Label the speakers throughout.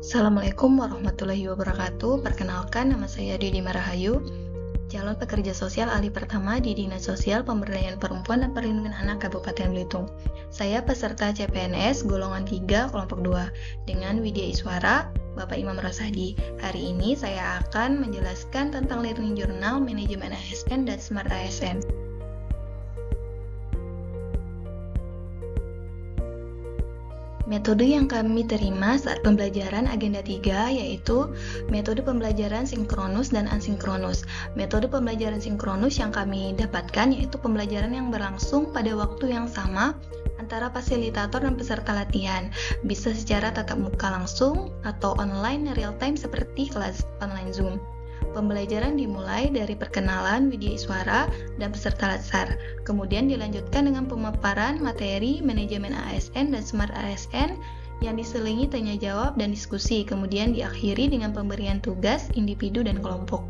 Speaker 1: Assalamualaikum warahmatullahi wabarakatuh. Perkenalkan, nama saya Didi Marahayu, calon pekerja sosial ahli pertama di Dinas Sosial Pemberdayaan Perempuan dan Perlindungan Anak Kabupaten Belitung. Saya peserta CPNS golongan 3 kelompok 2 dengan Widya Iswara, Bapak Imam Rosadi. Hari ini saya akan menjelaskan tentang Learning Journal, Manajemen ASN, dan Smart ASN. Metode yang kami terima saat pembelajaran Agenda 3 yaitu metode pembelajaran sinkronus dan asinkronus. Metode pembelajaran sinkronus yang kami dapatkan yaitu pembelajaran yang berlangsung pada waktu yang sama antara fasilitator dan peserta latihan, bisa secara tatap muka langsung atau online real time seperti kelas online Zoom. Pembelajaran dimulai dari perkenalan Widya Iswara dan peserta latsar, kemudian dilanjutkan dengan pemaparan materi manajemen ASN dan Smart ASN yang diselingi tanya jawab dan diskusi, kemudian diakhiri dengan pemberian tugas individu dan kelompok.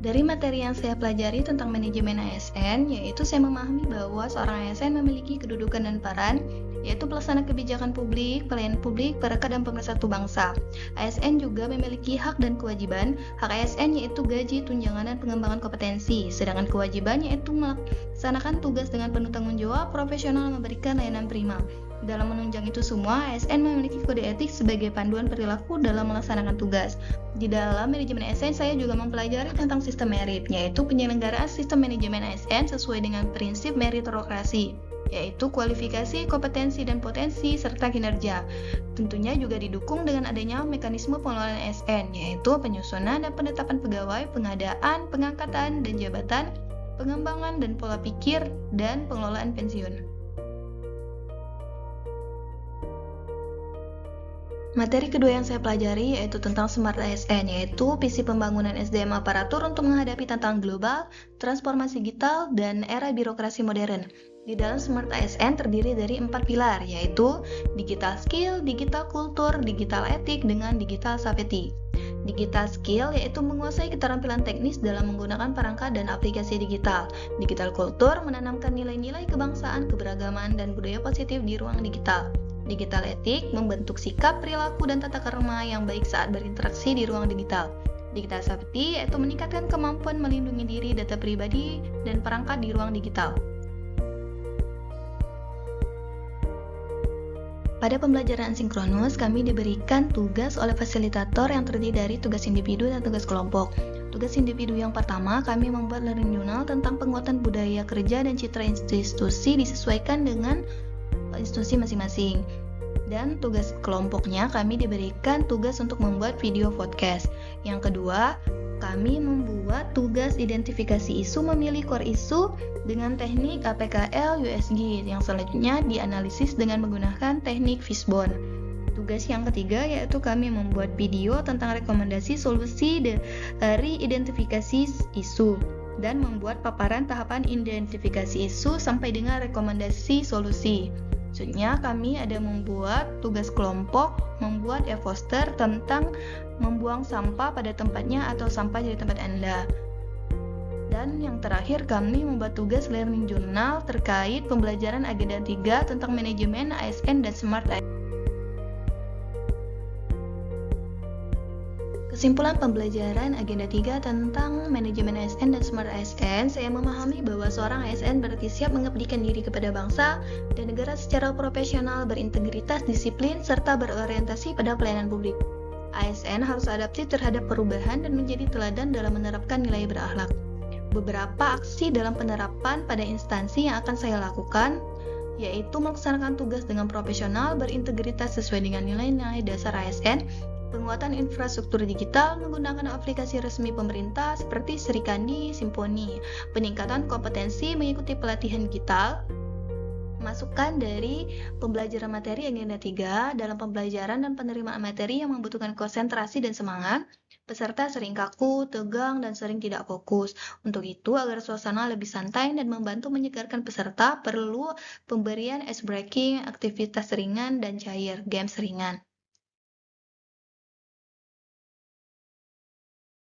Speaker 1: Dari materi yang saya pelajari tentang manajemen ASN, yaitu saya memahami bahwa seorang ASN memiliki kedudukan dan peran, yaitu pelaksana kebijakan publik, pelayan publik, perekat dan pemersatu bangsa. ASN juga memiliki hak dan kewajiban. Hak ASN yaitu gaji, tunjangan, dan pengembangan kompetensi, sedangkan kewajiban yaitu melaksanakan tugas dengan penuh tanggung jawab, profesional, dan memberikan layanan prima. Dalam menunjang itu semua, ASN memiliki kode etik sebagai panduan perilaku dalam melaksanakan tugas. Di dalam manajemen ASN, saya juga mempelajari tentang sistem merit, yaitu penyelenggaraan sistem manajemen ASN sesuai dengan prinsip meritokrasi, yaitu kualifikasi, kompetensi, dan potensi, serta kinerja. Tentunya juga didukung dengan adanya mekanisme pengelolaan ASN, yaitu penyusunan dan penetapan pegawai, pengadaan, pengangkatan, dan jabatan, pengembangan dan pola pikir, dan pengelolaan pensiun. Materi kedua yang saya pelajari yaitu tentang Smart ASN, yaitu visi pembangunan SDM aparatur untuk menghadapi tantangan global, transformasi digital, dan era birokrasi modern. Di dalam Smart ASN terdiri dari 4 pilar, yaitu digital skill, digital kultur, digital etik, dengan digital safety. Digital skill yaitu menguasai keterampilan teknis dalam menggunakan perangkat dan aplikasi digital. Digital kultur menanamkan nilai-nilai kebangsaan, keberagaman, dan budaya positif di ruang digital. Digital etik membentuk sikap, perilaku, dan tata krama yang baik saat berinteraksi di ruang digital. Digital safety yaitu meningkatkan kemampuan melindungi diri, data pribadi, dan perangkat di ruang digital. Pada pembelajaran sinkronus, kami diberikan tugas oleh fasilitator yang terdiri dari tugas individu dan tugas kelompok. Tugas individu yang pertama, kami membuat learning journal tentang penguatan budaya kerja dan citra institusi disesuaikan dengan institusi masing-masing. Dan tugas kelompoknya kami diberikan tugas untuk membuat video podcast. Yang kedua, kami membuat tugas identifikasi isu, memilih core isu dengan teknik APKL USG, yang selanjutnya dianalisis dengan menggunakan teknik Fishbone. Tugas yang ketiga yaitu kami membuat video tentang rekomendasi solusi dari identifikasi isu dan membuat paparan tahapan identifikasi isu sampai dengan rekomendasi solusi. Selanjutnya kami ada membuat tugas kelompok, membuat e-poster tentang membuang sampah pada tempatnya atau sampah di tempat Anda. Dan yang terakhir kami membuat tugas learning journal terkait pembelajaran Agenda 3 tentang manajemen ASN dan Smart ASN. Kesimpulan pembelajaran Agenda 3 tentang manajemen ASN dan Smart ASN, saya memahami bahwa seorang ASN berarti siap mengabdikan diri kepada bangsa dan negara secara profesional, berintegritas, disiplin, serta berorientasi pada pelayanan publik. ASN harus adaptif terhadap perubahan dan menjadi teladan dalam menerapkan nilai berakhlak. Beberapa aksi dalam penerapan pada instansi yang akan saya lakukan yaitu melaksanakan tugas dengan profesional, berintegritas sesuai dengan nilai-nilai dasar ASN, penguatan infrastruktur digital menggunakan aplikasi resmi pemerintah seperti Srikandi, Simponi, peningkatan kompetensi mengikuti pelatihan digital, masukan dari pembelajaran materi Agenda 3 dalam pembelajaran dan penerimaan materi yang membutuhkan konsentrasi dan semangat. Peserta sering kaku, tegang, dan sering tidak fokus. Untuk itu, agar suasana lebih santai dan membantu menyegarkan peserta, perlu pemberian ice breaking, aktivitas ringan dan cair, games ringan.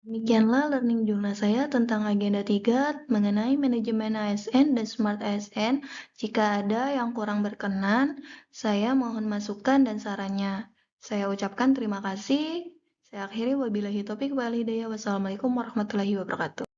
Speaker 1: Demikianlah learning journal saya tentang agenda 3 mengenai manajemen ASN dan Smart ASN. Jika ada yang kurang berkenan, saya mohon masukan dan sarannya. Saya ucapkan terima kasih. Saya akhiri wabillahi taufiq wal hidayah. Wassalamualaikum warahmatullahi wabarakatuh.